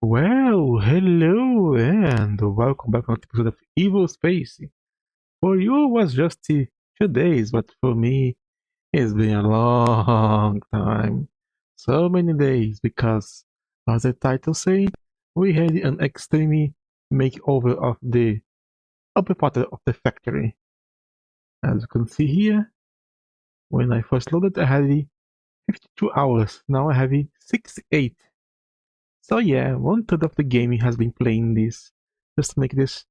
Well, hello and welcome back to another episode of Evospace. For you it was just 2 days, but for me it's been a long time. So many days because, as the title say, we had an extreme makeover of the upper part of the factory. As you can see here, when I first loaded I had 52 hours, now I have 68. So yeah, 1/3 of the game has been playing this. Just to make this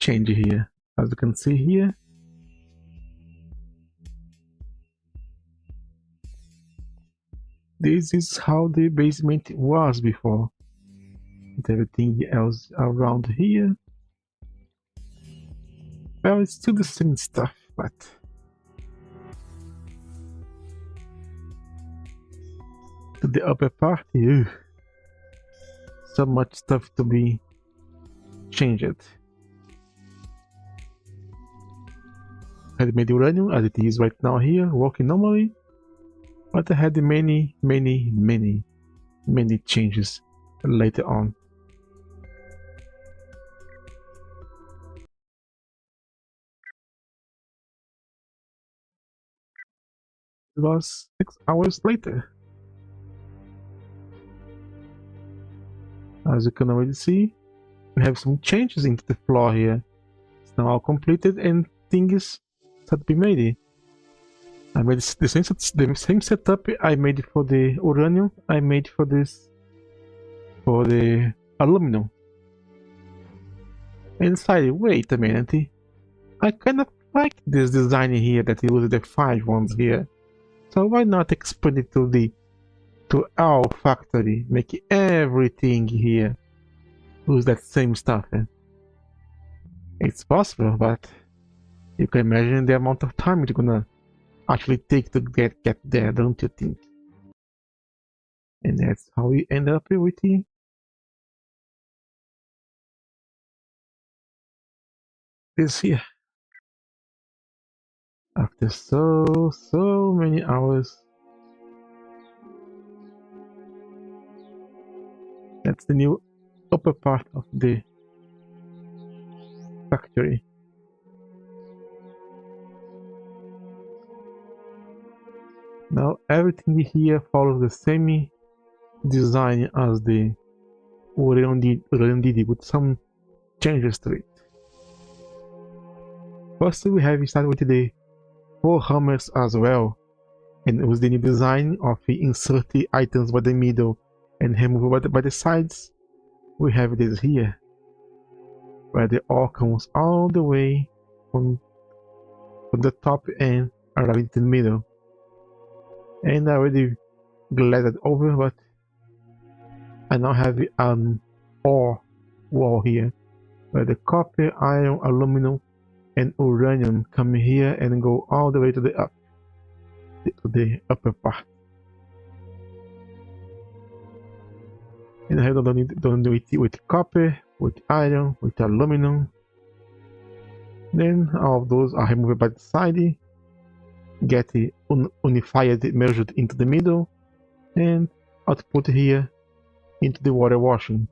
change here. As you can see here, this is how the basement was before. With everything else around here. Well, it's still the same stuff, but to the upper part, so much stuff to be changed. I had made uranium as it is right now here, working normally, but I had many changes later on. It was 6 hours later. As you can already see, we have some changes into the floor here. It's now all completed and things start to be made. I made the same setup I made for the uranium, I made for for the aluminum. And decided, wait a minute, I kind of like this design here that uses the 5 ones here. So why not expand it to our factory, make everything here use that same stuff? It's possible, but you can imagine the amount of time it's gonna actually take to get there, don't you think? And that's how we end up with this here. After so many hours, that's the new upper part of the factory. Now everything here follows the same design as the redid with some changes to it. First we have started with the 4 hammers as well, and with the new design of insert the items by the middle and remove by the sides. We have this here, where the ore comes all the way from the top and arriving to the middle. And I already glided over, but I now have an ore wall here, where the copper, iron, aluminum, and uranium come here and go all the way to the upper part. And I have done it with copper, with iron, with aluminum. Then all of those are removed by the side, get unified, merged into the middle, and output here into the water washing.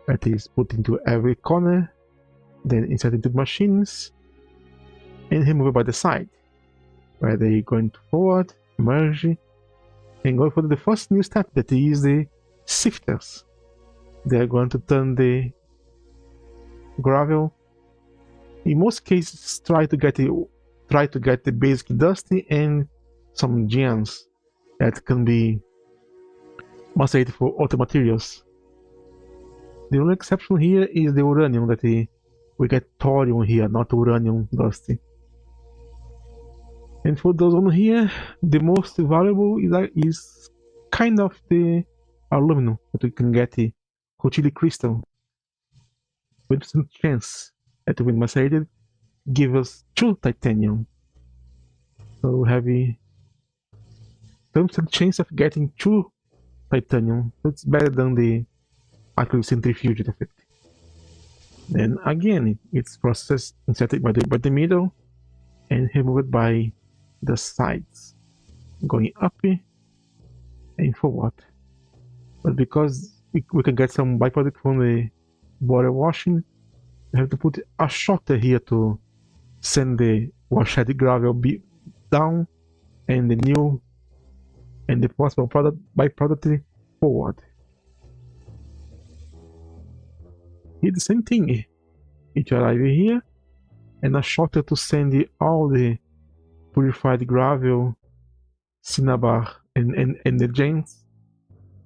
That is put into every corner, then insert into machines, and removed by the side, where they going forward, merge, and go for the first new step, that is the sifters. They are going to turn the gravel. In most cases, try to get the basic dusty and some gems that can be macerated for other materials. The only exception here is the uranium, that we get thorium here, not uranium dusty. And for those on here, the most valuable is kind of the aluminum that we can get the Cochili crystal. 20% chance that when macerated give us 2 titanium. So we have a 20% chance of getting 2 titanium. That's better than the actual centrifuge effect. Then again, it's processed inserted by the middle and removed by the sides, going up and forward. But because we can get some byproduct from the water washing. We have to put a shutter here to send the washed gravel down and the new and the possible product byproduct forward. Here the same thing. It arrive here and a shutter to send all the purified gravel, cinnabar and the gems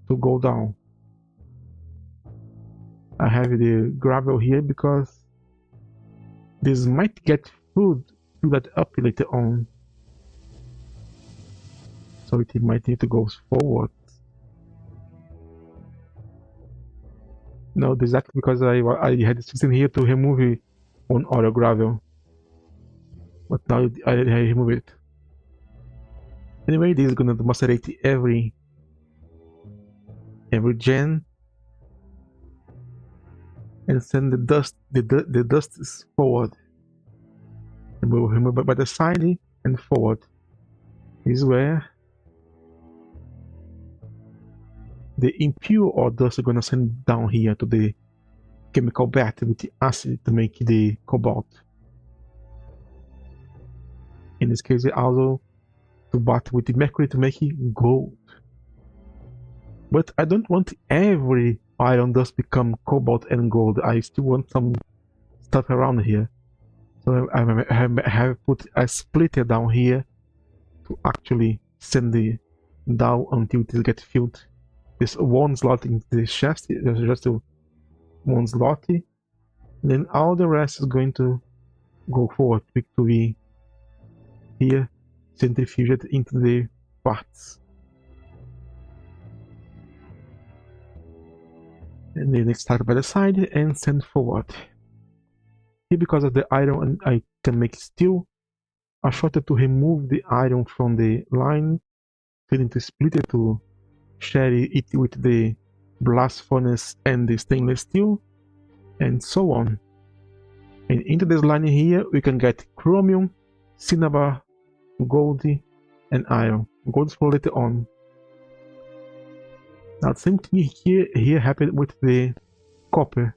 to go down. I have the gravel here because this might get food to that up later on. So it might need to go forward. No, exactly because I had the system here to remove one other gravel. But now I remove it. Anyway, this is gonna macerate every gen and send the dust forward. And we'll remove by the side and forward. This is where the impure or dust are gonna send down here to the chemical bath with the acid to make the cobalt. In this case, also to bath with the mercury to make it gold. But I don't want every iron dust become cobalt and gold. I still want some stuff around here. So I have put a splitter down here to actually send the down until it gets filled. This one slot in the shaft, just one slot. Then all the rest is going to go forward to be here centrifuged into the parts. And then start by the side and send forward. Here, because of the iron, I can make steel. I shorted to remove the iron from the line, then to split it to share it with the blast furnace and the stainless steel, and so on. And into this line here, we can get chromium, cinnabar, gold, and iron. Gold is for later on. Now, the same thing here happened with the copper,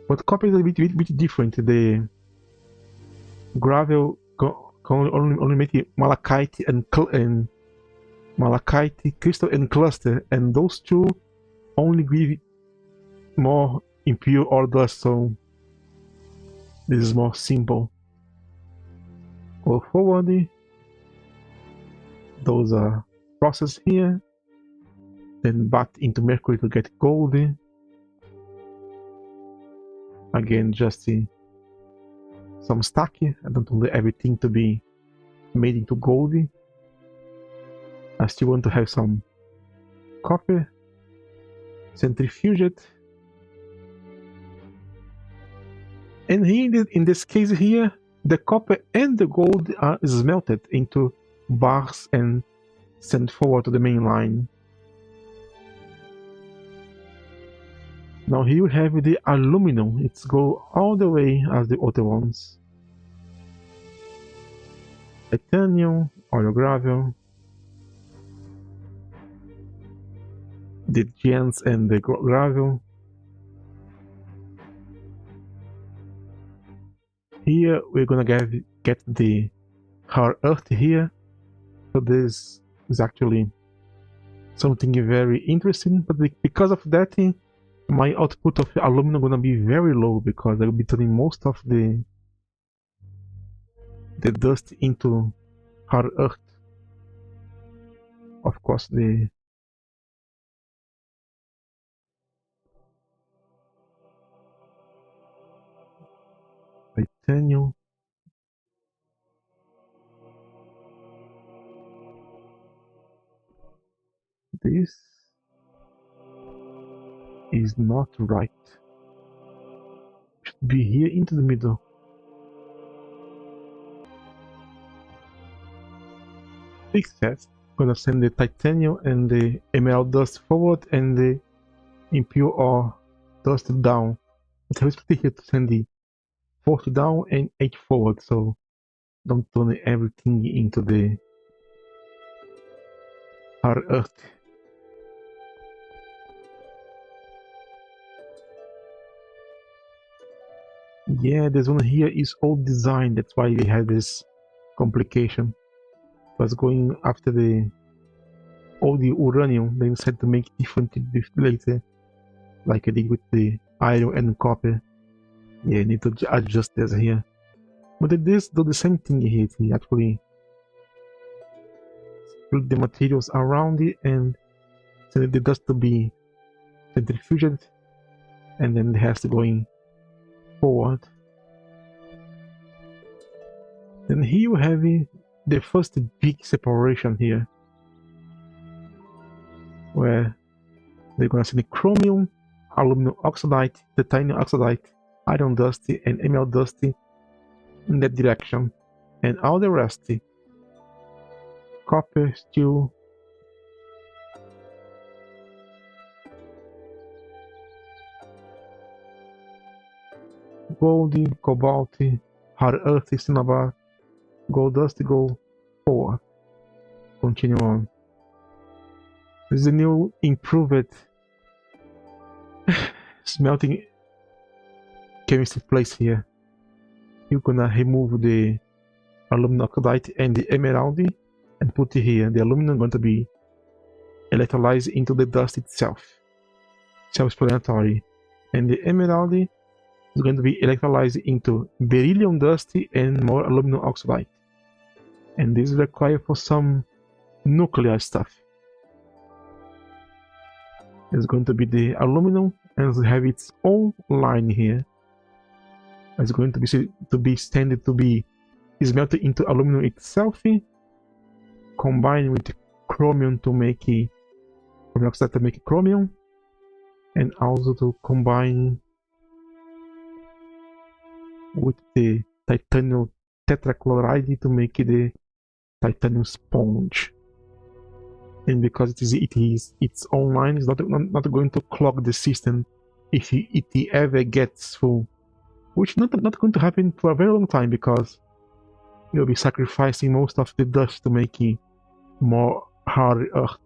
but copper is a bit different. The gravel can only make malachite and malachite crystal and cluster, and those two only give more impure ore dust. So this is more simple. Go forward. Those are processed here. Then bath into mercury to get gold. Again, just some stack. I don't want everything to be made into gold. I still want to have some copper. Centrifuge it. And here, in this case here, the copper and the gold are smelted into bars and sent forward to the main line. Now here we have the aluminum. It's go all the way as the other ones. Titanium, oil gravel, the gems and the gravel. Here we're gonna get the hard earth here. So this is actually something very interesting, but because of that, my output of aluminum gonna be very low because I'll be turning most of the dust into hard earth. Of course, the titanium. This is not right. Should be here into the middle. Fix that. Gonna send the titanium and the emerald dust forward and the impure ore dust down. It's supposed to here to send the 40 down and 8 forward, so don't turn everything into the hard earth. Yeah, this one here is old design. That's why they had this complication. It was going after all the uranium. They decided to make it different later, like I did with the iron and copper. Yeah, I need to adjust this here. But this do the same thing here. It actually split the materials around it and send the dust to be centrifuged, and then it has to go in forward. Then here you have the first big separation here, where they're gonna send the chromium, aluminum oxide, titanium oxide, iron dusty, and emerald dusty in that direction, and all the rest, copper, steel, gold, cobalt, hard earth, cinnabar, gold dust, go forward. Continue on. This is a new improved smelting chemistry place here. You're gonna remove the aluminum oxide and the emerald and put it here. The aluminum is going to be electrolyzed into the dust itself, self-explanatory, and the emerald is going to be electrolyzed into beryllium dust and more aluminum oxide. And this is required for some nuclear stuff. It's going to be the aluminum and have its own line here. It's going to be standard to be smelted into aluminum itself, combined with chromium to make chromium oxide to make chromium, and also to combine with the titanium tetrachloride to make the titanium sponge. And because it is its own line, it's not going to clog the system if it ever gets full, which not going to happen for a very long time, because you'll be sacrificing most of the dust to make it more hard earth.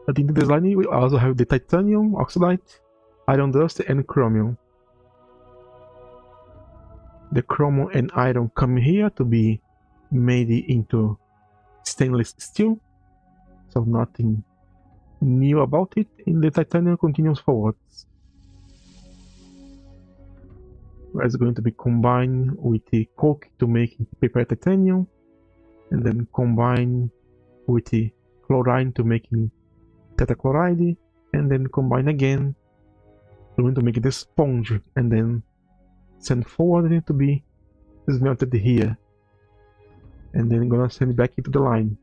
But in the design, we also have the titanium oxide, iron dust, and chromium. The chromium and iron come here to be made into stainless steel, so nothing new about it. And the titanium continues forwards. It's going to be combined with the coke to make paper titanium, and then combine with the chlorine to make tetrachloride, and then combine again. We're going to make the sponge, and then send forward to be smelted here, and then gonna send it back into the line.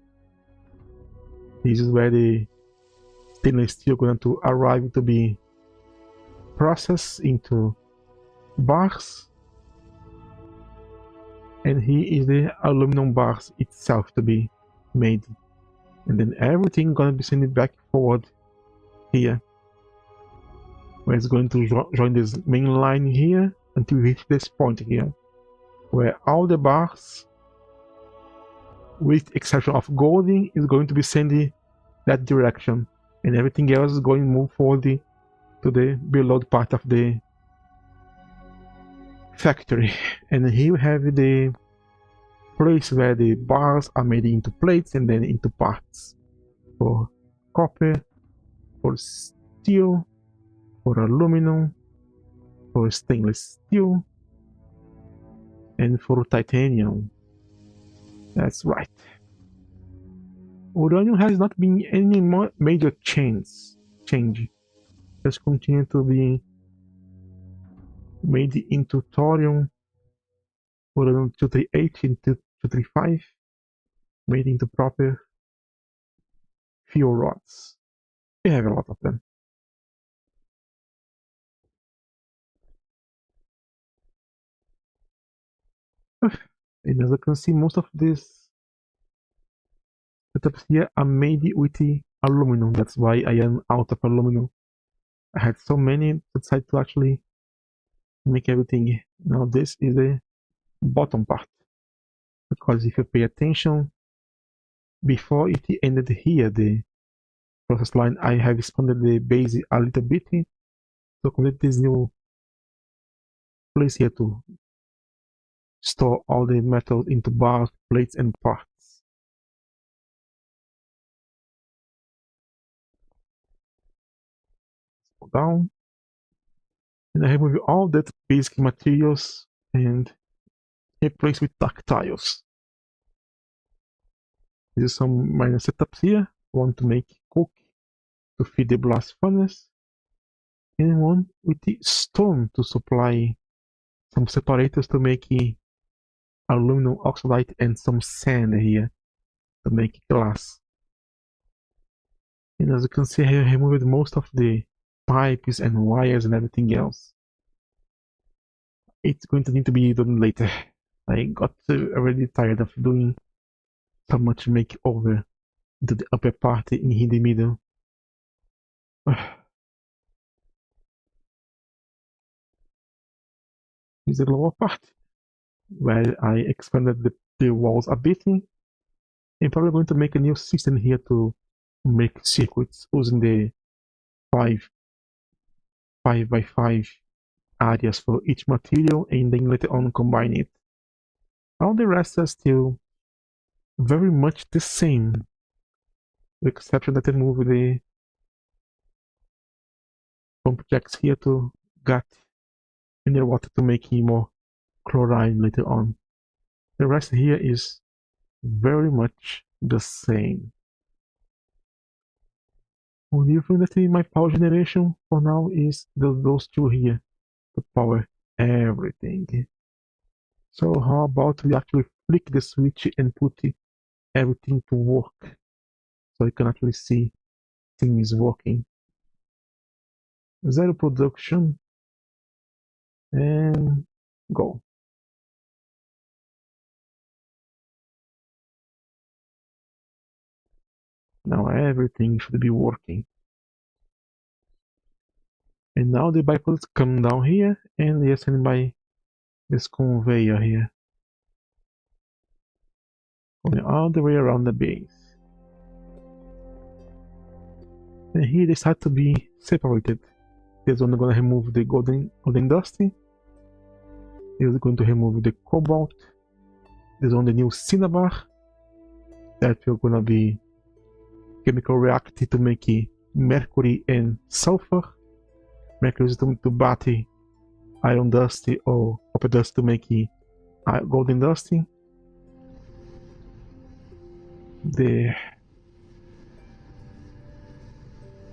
This is where the stainless steel going to arrive to be processed into bars, and here is the aluminum bars itself to be made, and then everything gonna be sent back forward here, where it's going to join this main line here until we reach this point here, where all the bars, with the exception of gold, is going to be sent that direction, and everything else is going to move forward to the below part of the factory. And here we have the place where the bars are made into plates and then into parts for copper, for steel, for aluminum, for stainless steel, and for titanium. That's right. Uranium has not been any more major change. Just continue to be made into thorium, uranium 238 and 235, made into proper fuel rods. We have a lot of them. And as you can see, most of these setups here are made with the aluminum. That's why I am out of aluminum. I had so many to decide to actually make everything. Now this is the bottom part, because if you pay attention, before it ended here, the process line, I have expanded the base a little bit to complete this new place here to store all the metals into bars, plates, and parts. Go down. And I remove all that basic materials and replace with tactiles. There's some minor setups here. One to make coke to feed the blast furnace, and one with the stone to supply some separators to make aluminum oxide and some sand here to make glass. And as you can see, I removed most of the pipes and wires and everything else. It's going to need to be done later. I got already tired of doing so much makeover to the upper part in the middle. Is the lower part where I expanded the walls a bit. I'm probably going to make a new system here to make circuits using the 5x5 areas for each material, and then later on combine it. All the rest are still very much the same, with the exception that I move the pump jacks here to get mineral water to make more chloride later on. The rest here is very much the same. Only difference in my power generation for now is those two here to power everything. So how about we actually flick the switch and put everything to work so you can actually see things working. Zero production and go. Now everything should be working. And now the bypass come down here and they are sent by this conveyor here. Going all the way around the base. And here they start to be separated. This one gonna remove the golden dust. This is going to remove the cobalt. This one the new cinnabar. That will gonna be chemical react to make mercury and sulfur. Mercury is to battery iron dust or copper dust to make golden dust. The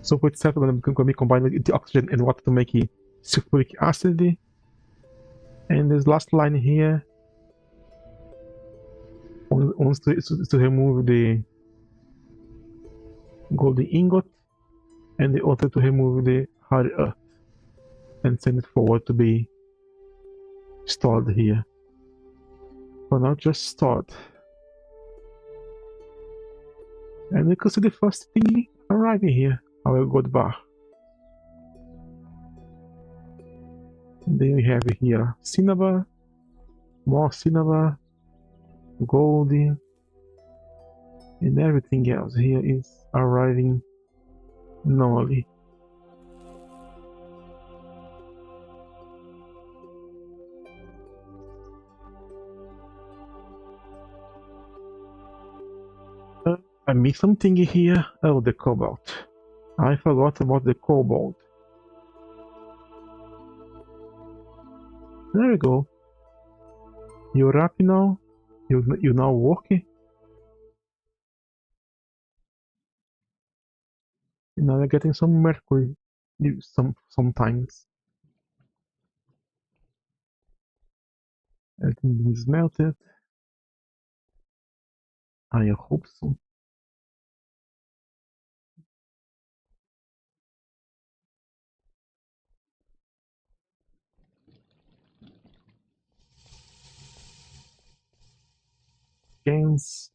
sulfur itself is going to be combined with the oxygen and water to make sulfuric acid. And this last line here wants to remove the golden ingot, and the other to remove the hard earth and send it forward to be stored here. For now, just stored. And you can see the first thing arriving here, our gold bar. And then we have here cinnabar, more cinnabar, gold, and everything else here is arriving normally. I missed something here. Oh, the cobalt. I forgot about the cobalt. There we go. You're happy now? You now working? Now you're getting some mercury sometimes. Everything is melted. I hope so. Games.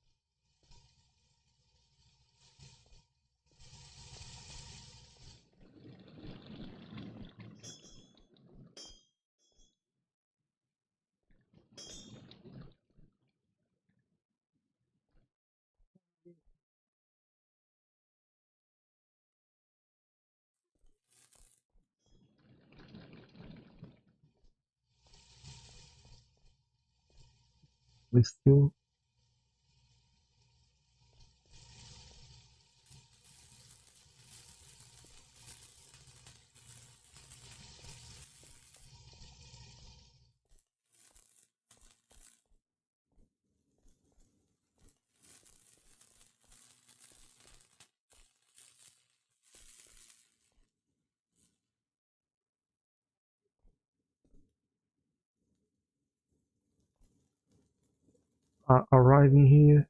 we still are arriving here.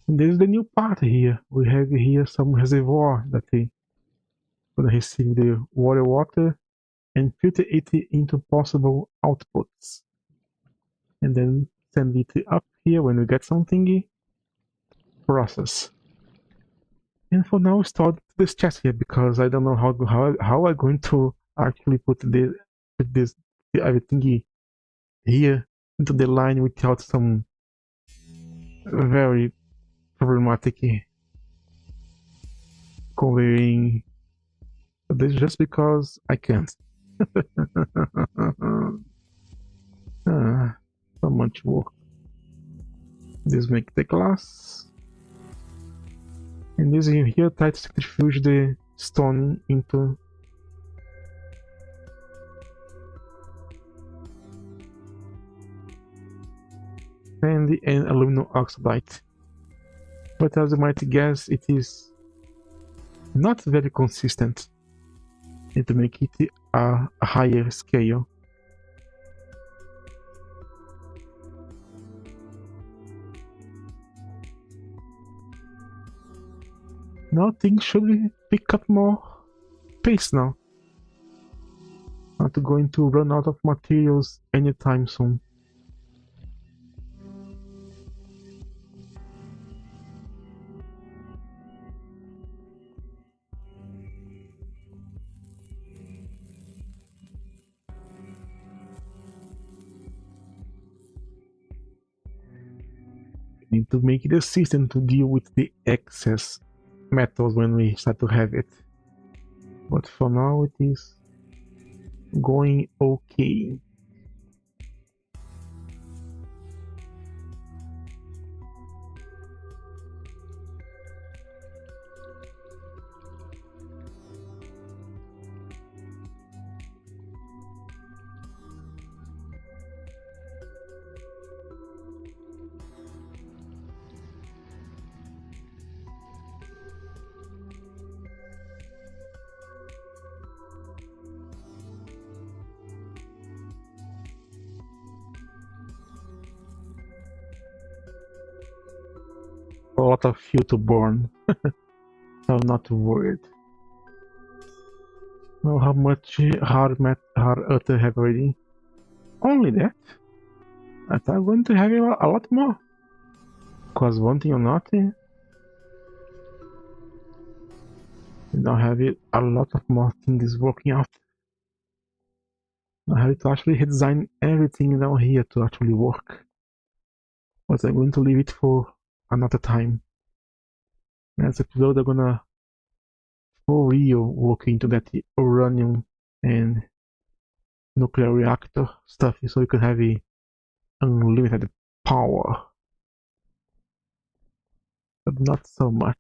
And this is the new part here. We have here some reservoir that they gonna receive the water and filter it into possible outputs. And then send it up here when we get something process. And for now, start this chest here because I don't know how I'm going to actually put this everything here into the line without some very problematic conveying. This just because I can't. So much work. This make the glass. And using here try to centrifuge the stone into sand and aluminum oxide. But as you might guess, it is not very consistent. Need to make it a higher scale. Now things should pick up more pace now. Not going to run out of materials anytime soon. Need to make it a system to deal with the excess metals when we start to have it. But for now it is going okay. A lot of fuel to burn. So I'm not worried. Know how much hard earth I have already? Only that? I thought I'm going to have a lot more. Because one thing or not, now have a lot of more things working out. I have to actually redesign everything down here to actually work. But I'm going to leave it for another time. Next episode, I'm gonna for real look into that uranium and nuclear reactor stuff so you can have unlimited power. But not so much.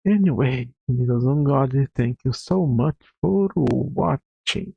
Anyway, Little God, thank you so much for watching.